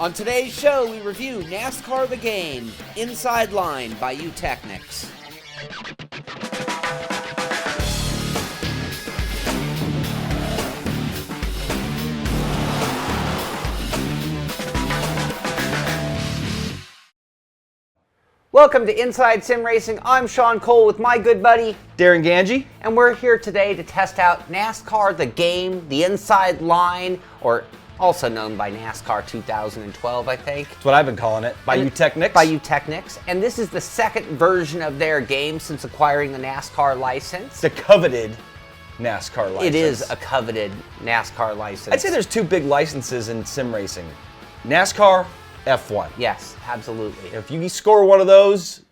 On today's show, we review NASCAR The Game, Inside Line by Technics. Welcome to Inside Sim Racing. I'm Sean Cole with my good buddy, Darren Ganji. And we're here today to test out NASCAR The Game, the Inside Line, or also known by NASCAR 2012, I think. That's what I've been calling it, by Technics. By Technics. And this is the second version of their game since acquiring the NASCAR license. The coveted NASCAR license. It is a coveted NASCAR license. I'd say there's two big licenses in sim racing. NASCAR, F1. Yes, absolutely. If you score one of those,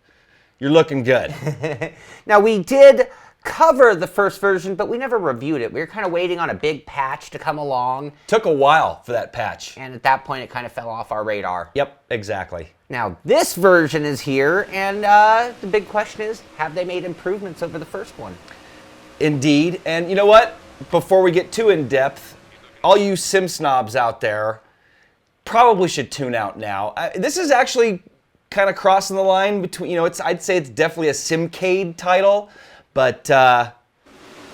you're looking good. Now, we did cover the first version, but we never reviewed it. We were kind of waiting on a big patch to come along. Took a while for that patch. And at that point, it kind of fell off our radar. Yep, exactly. Now, this version is here, and the big question is, have they made improvements over the first one? Indeed. And you know what? Before we get too in-depth, all you sim snobs out there probably should tune out now. This is actually kind of crossing the line between, I'd say it's definitely a simcade title, but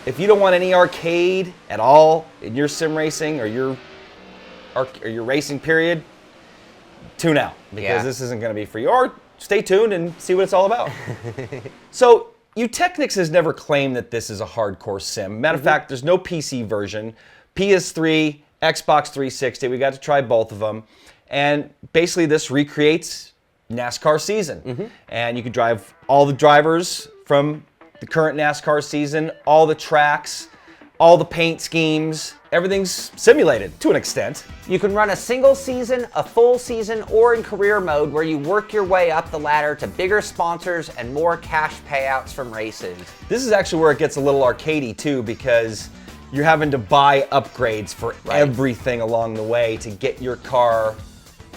if you don't want any arcade at all in your sim racing or your racing period, tune out, because this isn't going to be for you. Or stay tuned and see what it's all about. So, Technics has never claimed that this is a hardcore sim. Matter of fact, there's no PC version. PS3, Xbox 360, we got to try both of them. And basically this recreates NASCAR season. And you can drive all the drivers from the current NASCAR season, all the tracks, all the paint schemes. Everything's simulated to an extent. You can run a single season, a full season, or in career mode where you work your way up the ladder to bigger sponsors and more cash payouts from races. This is actually where it gets a little arcadey too, because you're having to buy upgrades for everything along the way to get your car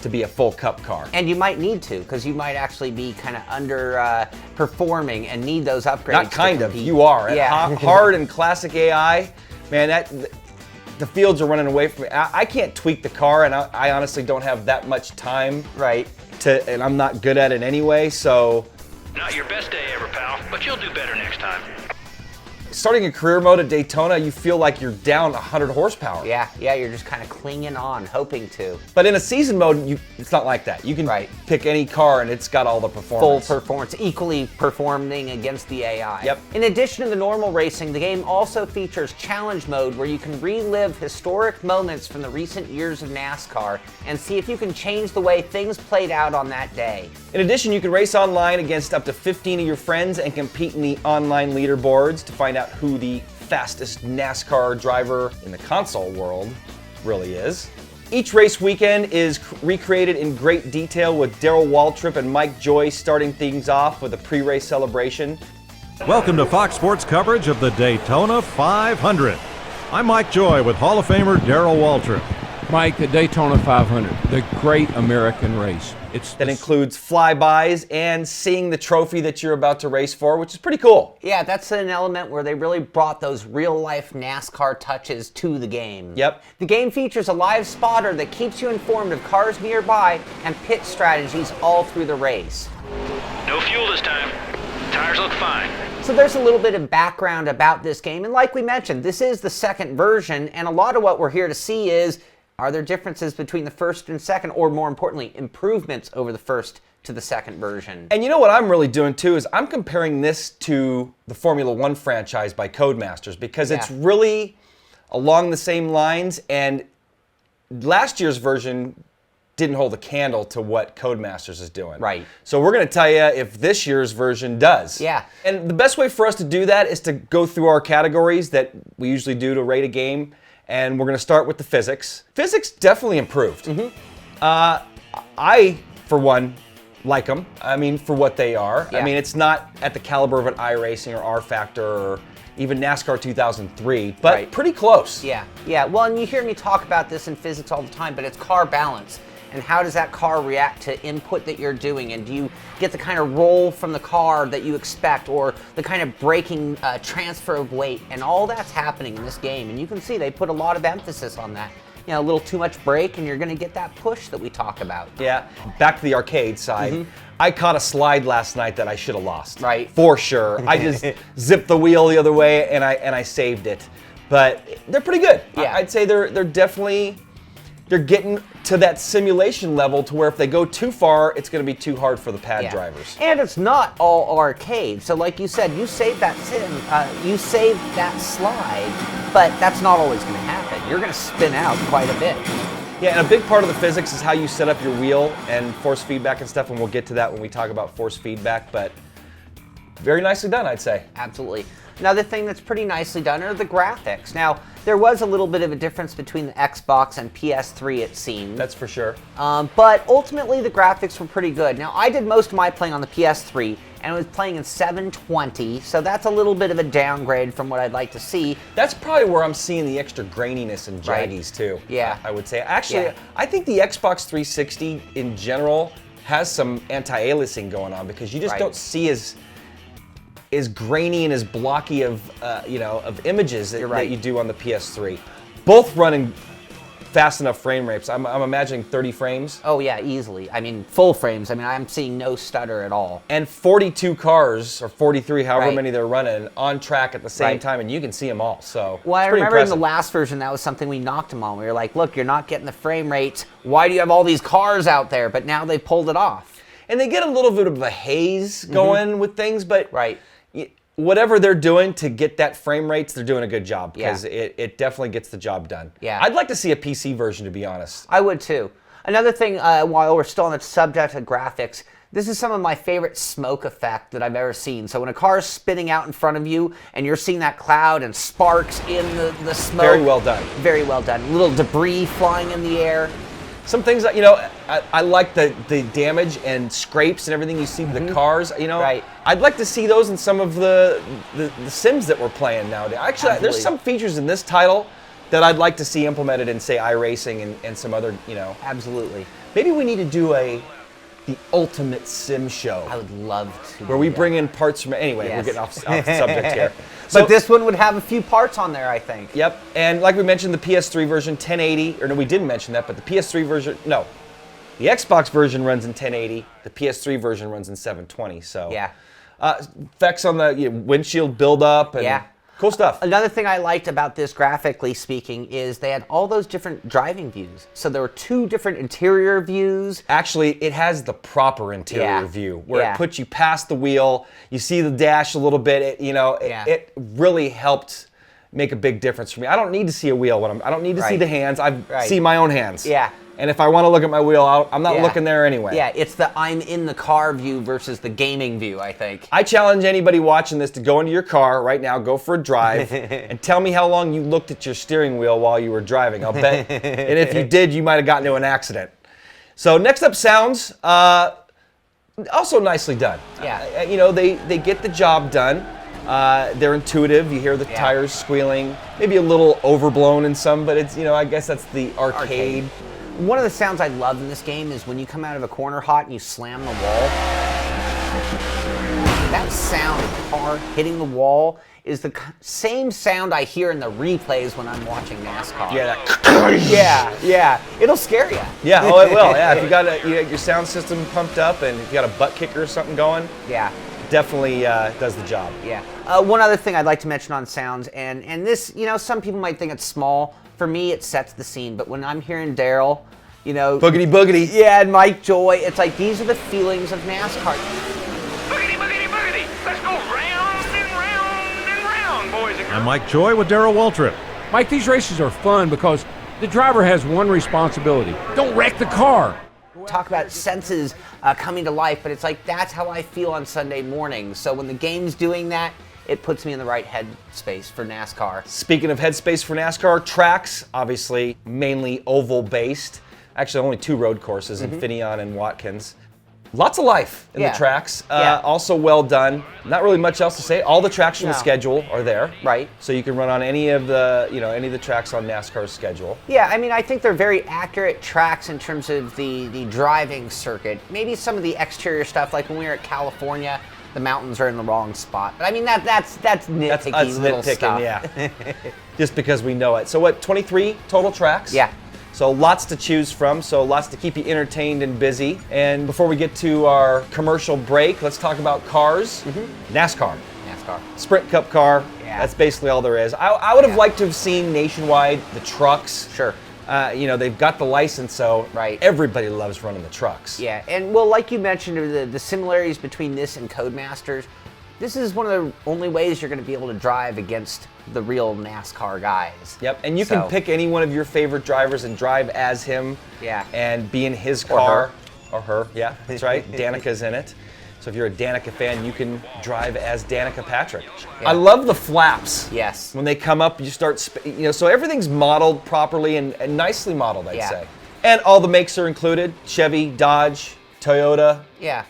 to be a full cup car. And you might need to, because you might actually be kind of performing and need those upgrades. Not kind of, you are. Yeah. Hard and classic AI, man, the fields are running away from me. I can't tweak the car, and I honestly don't have that much time. And I'm not good at it anyway, so. Not your best day ever, pal, but you'll do better next time. Starting in career mode at Daytona, you feel like you're down 100 horsepower. Yeah, you're just kind of clinging on, hoping to. But in a season mode, it's not like that. You can pick any car and it's got all the performance. Full performance, equally performing against the AI. Yep. In addition to the normal racing, the game also features challenge mode where you can relive historic moments from the recent years of NASCAR and see if you can change the way things played out on that day. In addition, you can race online against up to 15 of your friends and compete in the online leaderboards to find out who the fastest NASCAR driver in the console world really is. Each race weekend is recreated in great detail with Darrell Waltrip and Mike Joy starting things off with a pre-race celebration. Welcome to Fox Sports coverage of the Daytona 500. I'm Mike Joy with Hall of Famer Darrell Waltrip. Mike, the Daytona 500, the great American race. That includes flybys and seeing the trophy that you're about to race for, which is pretty cool. Yeah, that's an element where they really brought those real-life NASCAR touches to the game. Yep. The game features a live spotter that keeps you informed of cars nearby and pit strategies all through the race. No fuel this time. Tires look fine. So there's a little bit of background about this game, and like we mentioned, this is the second version, and a lot of what we're here to see is, are there differences between the first and second, or more importantly, improvements over the first to the second version? And you know what I'm really doing too is I'm comparing this to the Formula One franchise by Codemasters, because it's really along the same lines, and last year's version didn't hold a candle to what Codemasters is doing. Right. So we're going to tell you if this year's version does. Yeah. And the best way for us to do that is to go through our categories that we usually do to rate a game. And we're going to start with the physics. Physics definitely improved. I, for one, like them. I mean, for what they are. Yeah. I mean, it's not at the caliber of an iRacing or R-Factor or even NASCAR 2003, but pretty close. Yeah. Well, and you hear me talk about this in physics all the time, but it's car balance. And how does that car react to input that you're doing? And do you get the kind of roll from the car that you expect, or the kind of braking transfer of weight? And all that's happening in this game. And you can see they put a lot of emphasis on that. a little too much brake, and you're going to get that push that we talk about. Yeah, back to the arcade side. I caught a slide last night that I should have lost. Right. For sure. I just zipped the wheel the other way and I saved it. But they're pretty good. Yeah. I'd say they're definitely getting to that simulation level to where if they go too far, it's going to be too hard for the pad drivers. And it's not all arcade. So like you said, you saved that you saved that slide, but that's not always going to happen. You're going to spin out quite a bit. Yeah, and a big part of the physics is how you set up your wheel and force feedback and stuff, and we'll get to that when we talk about force feedback, but very nicely done, I'd say. Absolutely. Another thing that's pretty nicely done are the graphics. Now, there was a little bit of a difference between the Xbox and PS3, it seemed. That's for sure. But ultimately, the graphics were pretty good. Now, I did most of my playing on the PS3, and I was playing in 720, so that's a little bit of a downgrade from what I'd like to see. That's probably where I'm seeing the extra graininess and jaggies, too. Yeah. I would say. Actually, I think the Xbox 360 in general has some anti-aliasing going on because you just don't see as grainy and as blocky of of images that you do on the PS3. Both running fast enough frame rates. I'm imagining 30 frames. Oh yeah, easily. I mean, full frames. I mean, I'm seeing no stutter at all. And 42 cars, or 43, however many they're running, on track at the same time, and you can see them all. So, well, I it's pretty remember impressive. in the last version, that was something we knocked them on. We were like, look, you're not getting the frame rates. Why do you have all these cars out there? But now they pulled it off. And they get a little bit of a haze going with things, but whatever they're doing to get that frame rates, they're doing a good job because it definitely gets the job done. Yeah. I'd like to see a PC version, to be honest. I would too. Another thing, while we're still on the subject of graphics, this is some of my favorite smoke effect that I've ever seen. So when a car is spinning out in front of you and you're seeing that cloud and sparks in the smoke. Very well done. Very well done. Little debris flying in the air. Some things that, I like the damage and scrapes and everything you see with the cars, Right. I'd like to see those in some of the Sims that we're playing nowadays. Actually, Absolutely. there's some features in this title that I'd like to see implemented in, say, iRacing and some other, Absolutely. Maybe we need to do the ultimate sim show. I would love to. Where we bring in parts from, anyway, Yes. we're getting off subject here. But this one would have a few parts on there, I think. Yep, and like we mentioned, the PS3 version, 1080, or no, we didn't mention that, but the PS3 version, no. The Xbox version runs in 1080, the PS3 version runs in 720, so. Yeah. Effects on the windshield build-up and cool stuff. Another thing I liked about this, graphically speaking, is they had all those different driving views. So there were 2 different interior views. Actually, it has the proper interior view where it puts you past the wheel. You see the dash a little bit. It really helped make a big difference for me. I don't need to see a wheel when I don't need to see the hands. I see my own hands. Yeah. And if I want to look at my wheel, I'm not looking there anyway. Yeah, it's the I'm in the car view versus the gaming view, I think. I challenge anybody watching this to go into your car right now, go for a drive, and tell me how long you looked at your steering wheel while you were driving. I'll bet. And if you did, you might have gotten into an accident. So next up, sounds. Also nicely done. Yeah. They get the job done. They're intuitive. You hear the tires squealing. Maybe a little overblown in some, but it's, I guess that's the arcade. One of the sounds I love in this game is when you come out of a corner hot and you slam the wall. That sound of the car hitting the wall is the same sound I hear in the replays when I'm watching NASCAR. Yeah, yeah. It'll scare you. Yeah, oh, it will. Yeah, if you got your sound system pumped up and if you got a butt kicker or something going, definitely does the job. Yeah. One other thing I'd like to mention on sounds, and this, some people might think it's small. For me, it sets the scene. But when I'm hearing Daryl, boogity boogity. Yeah, and Mike Joy, it's like these are the feelings of NASCAR. Boogity, boogity, boogity. Let's go round and round and round, boys and girls. I'm Mike Joy with Darrell Waltrip. Mike, these races are fun because the driver has one responsibility. Don't wreck the car. Talk about senses coming to life, but it's like that's how I feel on Sunday mornings. So when the game's doing that, it puts me in the right headspace for NASCAR. Speaking of headspace for NASCAR, tracks, obviously mainly oval based. Actually, only 2 road courses, Infineon and Watkins. Lots of life in the tracks. Also well done. Not really much else to say. All the tracks from the schedule are there. Right. So you can run on any of the, any of the tracks on NASCAR's schedule. Yeah, I mean, I think they're very accurate tracks in terms of the driving circuit. Maybe some of the exterior stuff, like when we were at California, the mountains are in the wrong spot. But I mean, that's nitpicky That's little nitpicking, stuff. yeah. Just because we know it. So what, 23 total tracks? Yeah. So lots to choose from, so lots to keep you entertained and busy. And before we get to our commercial break, let's talk about cars. NASCAR. NASCAR. Sprint Cup car. Yeah. That's basically all there is. I would have liked to have seen nationwide the trucks. Sure. They've got the license, so everybody loves running the trucks. Yeah, and well, like you mentioned, the similarities between this and Codemasters, this is one of the only ways you're going to be able to drive against the real NASCAR guys. Yep, and you can pick any one of your favorite drivers and drive as him. Yeah. And be in his car. Or her. Yeah, that's right. Danica's in it. So if you're a Danica fan, you can drive as Danica Patrick. Yeah. I love the flaps. Yes. When they come up, you start, so everything's modeled properly and nicely modeled, I'd say. And all the makes are included: Chevy, Dodge, Toyota,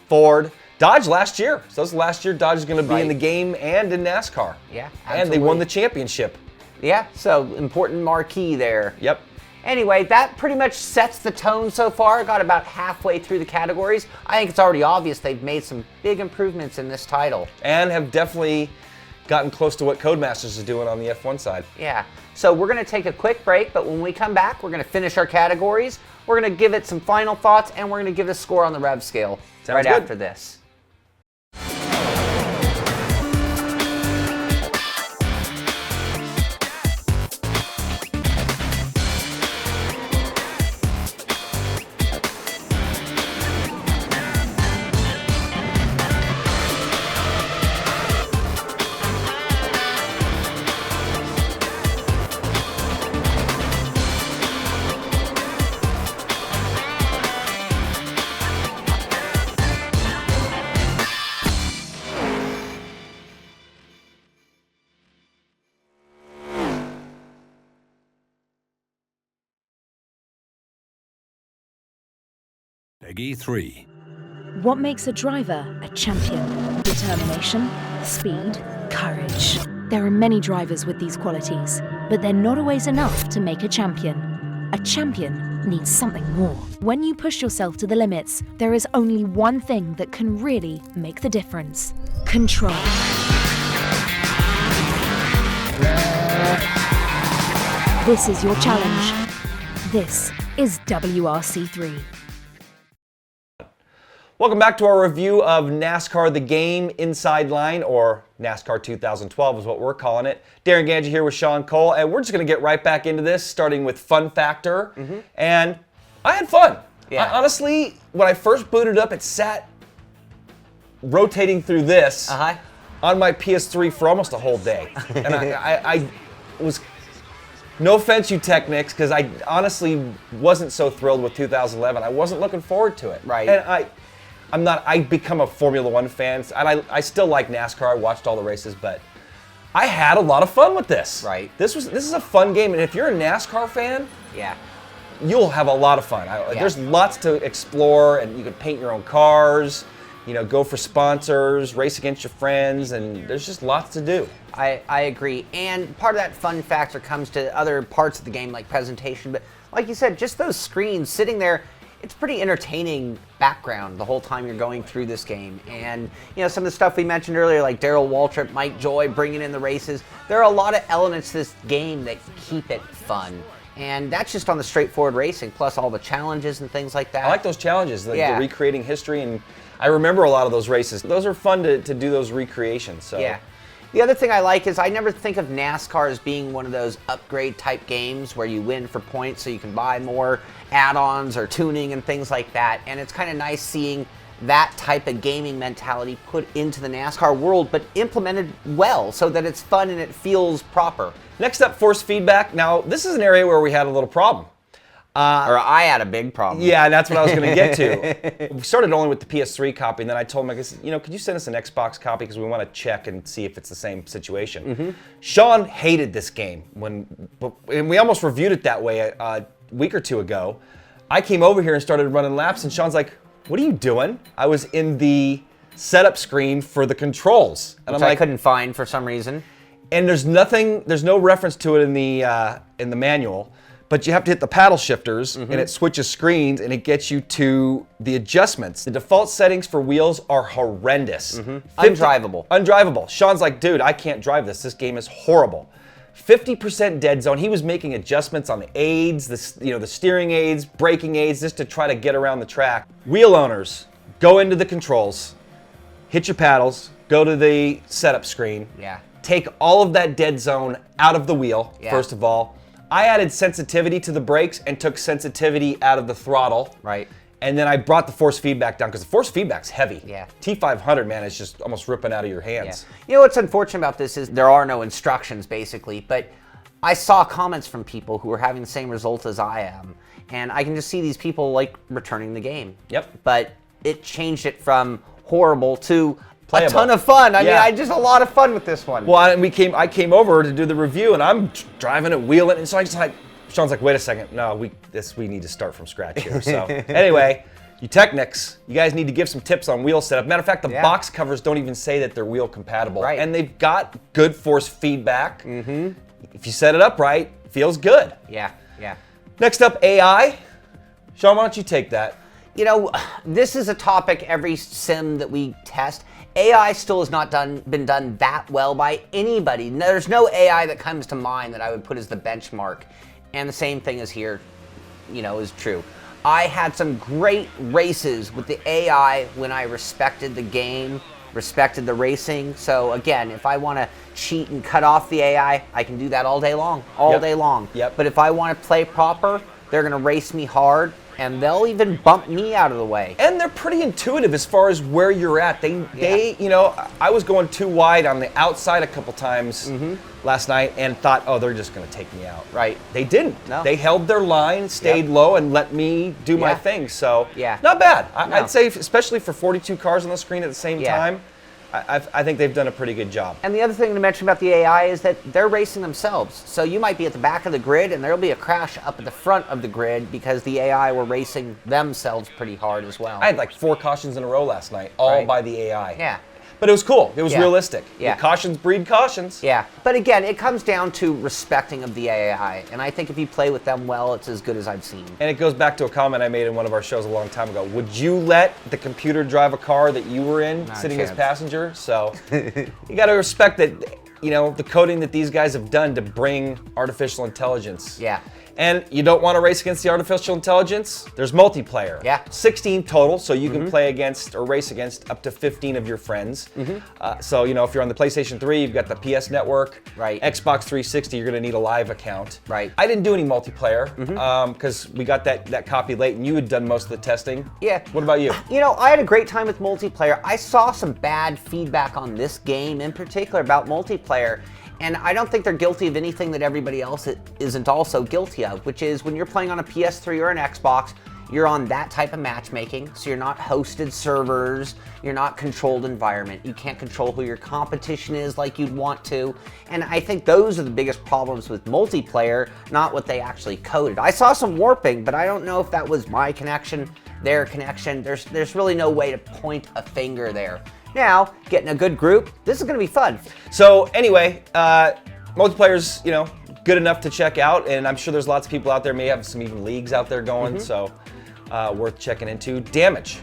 Ford. Dodge last year. So this last year, Dodge is going to be in the game and in NASCAR. Yeah, absolutely. And they won the championship. Yeah, so important marquee there. Yep. Anyway, that pretty much sets the tone so far. Got about halfway through the categories. I think it's already obvious they've made some big improvements in this title. And have definitely gotten close to what Codemasters is doing on the F1 side. Yeah. So we're going to take a quick break, but when we come back, we're going to finish our categories. We're going to give it some final thoughts, and we're going to give it a score on the Rev scale Sounds good. after this. Peggy 3. What makes a driver a champion? Determination, speed, courage. There are many drivers with these qualities, but they're not always enough to make a champion. A champion needs something more. When you push yourself to the limits, there is only one thing that can really make the difference: control. This is your challenge. This is WRC3. Welcome back to our review of NASCAR The Game Inside Line, or NASCAR 2012 is what we're calling it. Darren Ganji here with Sean Cole, and we're just going to get right back into this, starting with fun factor. And I had fun. Yeah. Honestly, when I first booted up, it sat rotating through this on my PS3 for almost a whole day. And I was, no offense, you Technics, because I honestly wasn't so thrilled with 2011. I wasn't looking forward to it. Right. And I become a Formula One fan, and I still like NASCAR. I watched all the races, but I had a lot of fun with this. Right. This is a fun game, and if you're a NASCAR fan, Yeah. you'll have a lot of fun. There's lots to explore, and you can paint your own cars, go for sponsors, race against your friends, and there's just lots to do. I agree. And part of that fun factor comes to other parts of the game, like presentation. But like you said, just those screens sitting there, it's pretty entertaining background the whole time you're going through this game. And some of the stuff we mentioned earlier, like Darrell Waltrip, Mike Joy bringing in the races, there are a lot of elements to this game that keep it fun. And that's just on the straightforward racing, plus all the challenges and things like that. I like those challenges, the recreating history, and I remember a lot of those races. Those are fun to do those recreations. So. Yeah. The other thing I like is I never think of NASCAR as being one of those upgrade type games where you win for points so you can buy more add-ons or tuning and things like that. And it's kind of nice seeing that type of gaming mentality put into the NASCAR world, but implemented well so that it's fun and it feels proper. Next up, force feedback. Now, this is an area where we had a little problem. Or I had a big problem. Yeah, and that's what I was going to get to. We started only with the PS3 copy, and then I told him, I said, could you send us an Xbox copy because we want to check and see if it's the same situation. Sean hated this game, and we almost reviewed it that way a week or two ago. I came over here and started running laps, and Sean's like, what are you doing? I was in the setup screen for the controls. And Which I couldn't find for some reason. And there's no reference to it in the manual. But you have to hit the paddle shifters, and it switches screens, and it gets you to the adjustments. The default settings for wheels are horrendous. Undrivable. Undrivable. Sean's like, dude, I can't drive this. This game is horrible. 50% dead zone. He was making adjustments on the aids, the steering aids, braking aids, just to try to get around the track. Wheel owners, go into the controls, hit your paddles, go to the setup screen. Yeah. Take all of that dead zone out of the wheel, first of all. I added sensitivity to the brakes and took sensitivity out of the throttle. Right. And then I brought the force feedback down because the force feedback's heavy. Yeah. T500, man, is just almost ripping out of your hands. Yeah. You know what's unfortunate about this is there are no instructions, basically, but I saw comments from people who were having the same result as I am, and I can just see these people, like, returning the game. Yep. But it changed it from horrible to Playable. a ton of fun. I mean, Yeah. I just a lot of fun with this one. Well, I came over to do the review, and I'm driving it, wheeling, and so I just like, Sean's like, wait a second, no, we need to start from scratch here. So anyway, you Technics, you guys need to give some tips on wheel setup. Matter of fact, the box covers don't even say that they're wheel compatible. Right. And they've got good force feedback. Mm-hmm. If you set it up right, it feels good. Yeah, yeah. Next up, AI. Sean, why don't you take that? You know, this is a topic every sim that we test. AI still has not been done that well by anybody. There's no AI that comes to mind that I would put as the benchmark. And the same thing is here, you know, is true. I had some great races with the AI when I respected the game, respected the racing. So again, if I want to cheat and cut off the AI, I can do that all day long, day long. Yep. But if I want to play proper, they're going to race me hard, and they'll even bump me out of the way. And they're pretty intuitive as far as where you're at. They you know, I was going too wide on the outside a couple times last night and thought, oh, they're just going to take me out. Right. They didn't. No. They held their line, stayed low, and let me do my thing. So not bad. I'd say, especially for 42 cars on the screen at the same time, I think they've done a pretty good job. And the other thing to mention about the AI is that they're racing themselves. So you might be at the back of the grid and there'll be a crash up at the front of the grid because the AI were racing themselves pretty hard as well. I had like 4 cautions in a row last night, all by the AI. Yeah. But it was cool. It was realistic. Yeah. Cautions breed cautions. Yeah. But again, it comes down to respecting of the AI. And I think if you play with them well, it's as good as I've seen. And it goes back to a comment I made in one of our shows a long time ago. Would you let the computer drive a car that you were in, sitting as passenger? So you got to respect that, you know, the coding that these guys have done to bring artificial intelligence. Yeah. And you don't want to race against the artificial intelligence? There's multiplayer. Yeah. 16 total, so you can play against or race against up to 15 of your friends. So, you know, if you're on the PlayStation 3, you've got the PS Network. Right. Xbox 360, you're going to need a live account. Right. I didn't do any multiplayer because we got that copy late and you had done most of the testing. Yeah. What about you? You know, I had a great time with multiplayer. I saw some bad feedback on this game in particular about multiplayer. And I don't think they're guilty of anything that everybody else isn't also guilty of, which is when you're playing on a PS3 or an Xbox, you're on that type of matchmaking, so you're not hosted servers, you're not controlled environment, you can't control who your competition is like you'd want to, and I think those are the biggest problems with multiplayer, not what they actually coded. I saw some warping, but I don't know if that was my connection, their connection. There's really no way to point a finger there. Now, getting a good group, this is going to be fun. So anyway, multiplayer's, you know, good enough to check out, and I'm sure there's lots of people out there, may have some even leagues out there going, so worth checking into. Damage.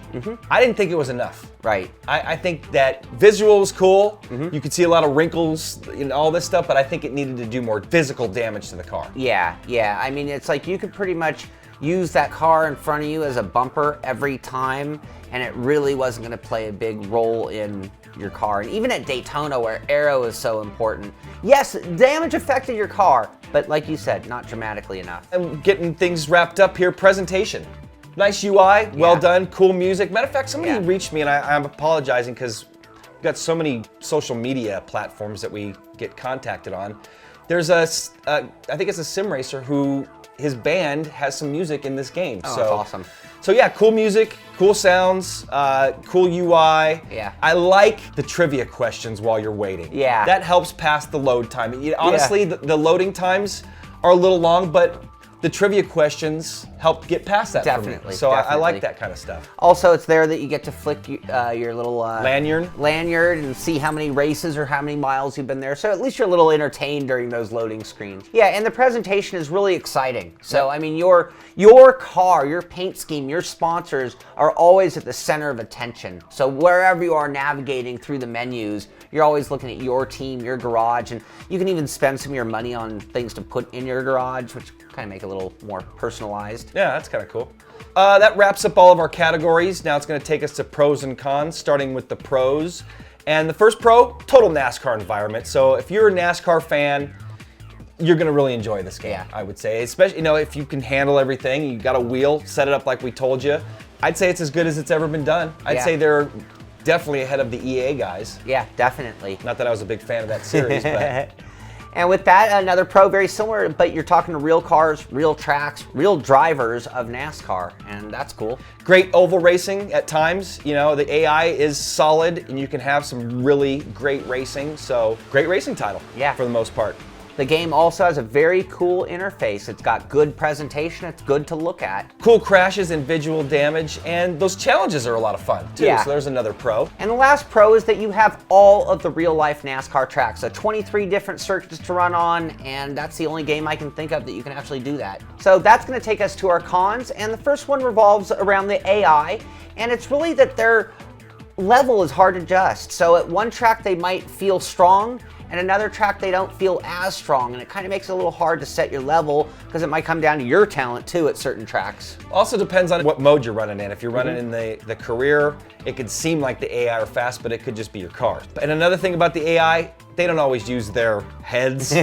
I didn't think it was enough. Right. I think that visual was cool. You could see a lot of wrinkles and all this stuff, but I think it needed to do more physical damage to the car. Yeah. I mean, it's like you could pretty much use that car in front of you as a bumper every time, and it really wasn't going to play a big role in your car. And even at Daytona, where aero is so important, yes, damage affected your car, but like you said, not dramatically enough. And getting things wrapped up here, presentation. Nice UI, well done, cool music. Matter of fact, somebody reached me, and I'm apologizing because we've got so many social media platforms that we get contacted on. There's I think it's a sim racer who his band has some music in this game. Oh, so that's awesome. So yeah, cool music, cool sounds, cool UI. Yeah. I like the trivia questions while you're waiting. Yeah. That helps pass the load time. Honestly, the loading times are a little long, but the trivia questions help get past that for Definitely, me. So I definitely. like that kind of stuff. Also, it's there that you get to flick your little Lanyard and see how many races or how many miles you've been there. So at least you're a little entertained during those loading screens. Yeah, and the presentation is really exciting. So I mean, your car, your paint scheme, your sponsors are always at the center of attention. So wherever you are navigating through the menus, you're always looking at your team, your garage, and you can even spend some of your money on things to put in your garage, which kind of make it a little more personalized. Yeah, that's kind of cool. That wraps up all of our categories. Now it's going to take us to pros and cons, starting with the pros. And the first pro, total NASCAR environment. So if you're a NASCAR fan, you're going to really enjoy this game, I would say. Especially, if you can handle everything, you got a wheel, set it up like we told you. I'd say it's as good as it's ever been done. I'd say they're definitely ahead of the EA guys. Yeah, definitely. Not that I was a big fan of that series, but... And with that, another pro, very similar, but you're talking to real cars, real tracks, real drivers of NASCAR, and that's cool. Great oval racing at times. The AI is solid, and you can have some really great racing. So, great racing title for the most part. The game also has a very cool interface. It's got good presentation. It's good to look at. Cool crashes and visual damage, and those challenges are a lot of fun, too. Yeah. So there's another pro. And the last pro is that you have all of the real-life NASCAR tracks. So 23 different circuits to run on, and that's the only game I can think of that you can actually do that. So that's going to take us to our cons, and the first one revolves around the AI, and it's really that their level is hard to adjust. So at one track they might feel strong, and another track they don't feel as strong, and it kind of makes it a little hard to set your level because it might come down to your talent too at certain tracks. Also depends on what mode you're running in. If you're running in the career, it could seem like the AI are fast, but it could just be your car. And another thing about the AI, they don't always use their heads,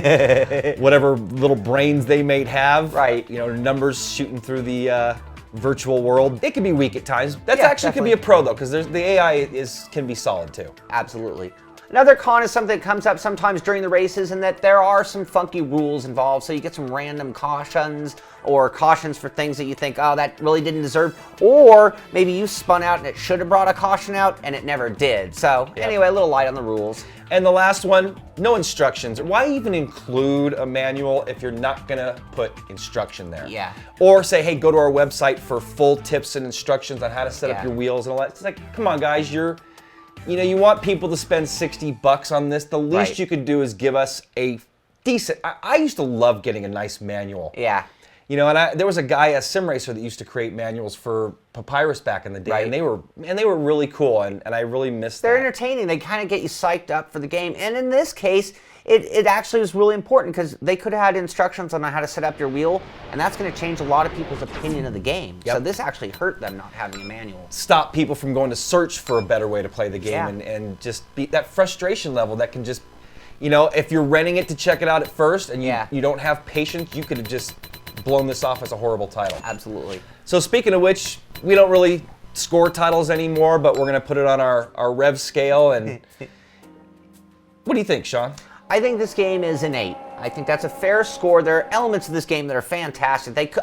whatever little brains they may have. Right. Numbers shooting through the virtual world. It can be weak at times. That's Yeah, actually could be a pro though, because the AI can be solid too. Absolutely. Another con is something that comes up sometimes during the races, and that there are some funky rules involved. So you get some random cautions or cautions for things that you think, oh, that really didn't deserve. Or maybe you spun out and it should have brought a caution out and it never did. So anyway, a little light on the rules. And the last one, no instructions. Why even include a manual if you're not gonna put instruction there? Yeah. Or say, hey, go to our website for full tips and instructions on how to set up your wheels and all that. It's like, come on guys, you want people to spend $60 on this. The least you could do is give us a decent, I used to love getting a nice manual. Yeah. And there was a guy, a sim racer, that used to create manuals for Papyrus back in the day, and they were really cool, and I really missed that. They're entertaining. They kind of get you psyched up for the game. And in this case, it actually was really important because they could have had instructions on how to set up your wheel, and that's going to change a lot of people's opinion of the game. So this actually hurt them not having a manual. Stop people from going to search for a better way to play the game, and just be that frustration level that can just, if you're renting it to check it out at first and you don't have patience, you could have just blown this off as a horrible title. Absolutely. So speaking of which, we don't really score titles anymore, but we're going to put it on our Rev scale. And what do you think, Sean? I think this game is an 8. I think that's a fair score. There are elements of this game that are fantastic.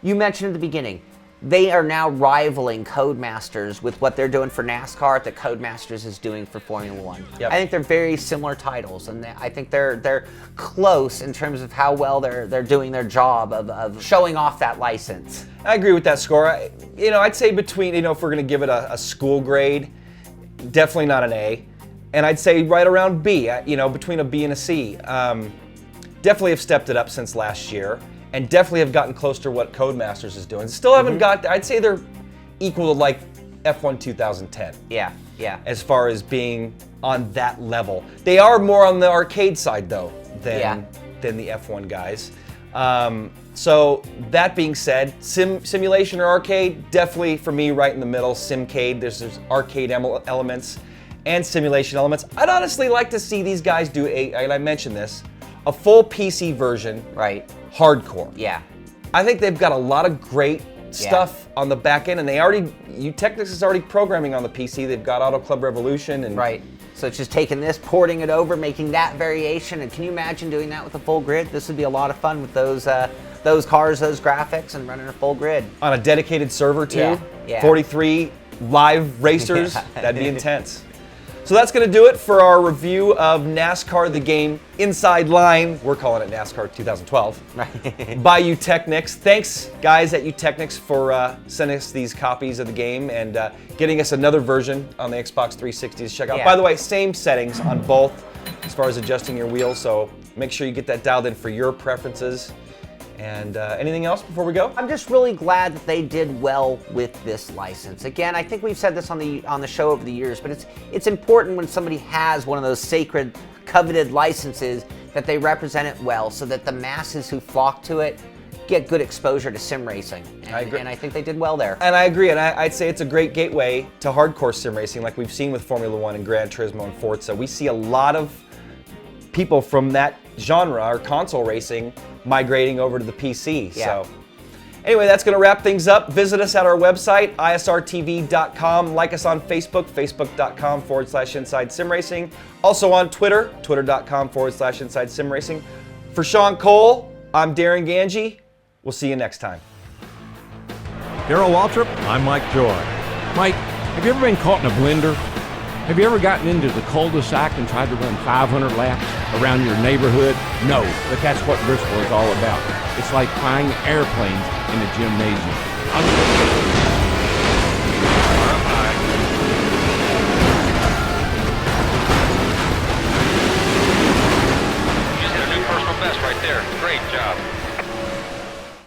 You mentioned at the beginning, they are now rivaling Codemasters with what they're doing for NASCAR that Codemasters is doing for Formula One. Yep. I think they're very similar titles, and I think they're close in terms of how well they're doing their job of showing off that license. I agree with that score. I'd say between, if we're going to give it a school grade, definitely not an A. And I'd say right around B, between a B and a C. Definitely have stepped it up since last year, and definitely have gotten close to what Codemasters is doing. Still haven't got, I'd say they're equal to like F1 2010. Yeah. As far as being on that level. They are more on the arcade side though than the F1 guys. So that being said, simulation or arcade, definitely for me right in the middle. Simcade, there's arcade elements and simulation elements. I'd honestly like to see these guys do and I mentioned this, a full PC version. Right. Hardcore. Yeah. I think they've got a lot of great stuff on the back end, and Technics is already programming on the PC. They've got Auto Club Revolution and Right. So it's just taking this, porting it over, making that variation, and can you imagine doing that with a full grid? This would be a lot of fun with those cars, those graphics, and running a full grid. on a dedicated server too. Yeah. 43 live racers. That'd be intense. So that's going to do it for our review of NASCAR The Game Inside Line. We're calling it NASCAR 2012 by Eutechnics. Thanks, guys at Eutechnics, for sending us these copies of the game and getting us another version on the Xbox 360 to check out. Yeah. By the way, same settings on both as far as adjusting your wheels, so make sure you get that dialed in for your preferences. And anything else before we go? I'm just really glad that they did well with this license. Again, I think we've said this on the show over the years, but it's important when somebody has one of those sacred, coveted licenses that they represent it well, so that the masses who flock to it get good exposure to sim racing. And I agree. And I think they did well there. And I agree, and I'd say it's a great gateway to hardcore sim racing, like we've seen with Formula One and Gran Turismo and Forza. We see a lot of people from that genre or console racing migrating over to the PC. Yeah. So anyway, that's going to wrap things up. Visit us at our website, isrtv.com. Like us on Facebook, facebook.com/Inside Sim Racing. Also on Twitter, twitter.com/Inside Sim Racing. For Sean Cole, I'm Darren Ganji. We'll see you next time. Darrell Waltrip, I'm Mike Joy. Mike, have you ever been caught in a blender? Have you ever gotten into the cul-de-sac and tried to run 500 laps around your neighborhood? No, but that's what Bristol is all about. It's like flying airplanes in a gymnasium. You just hit a new personal best right there. Great job.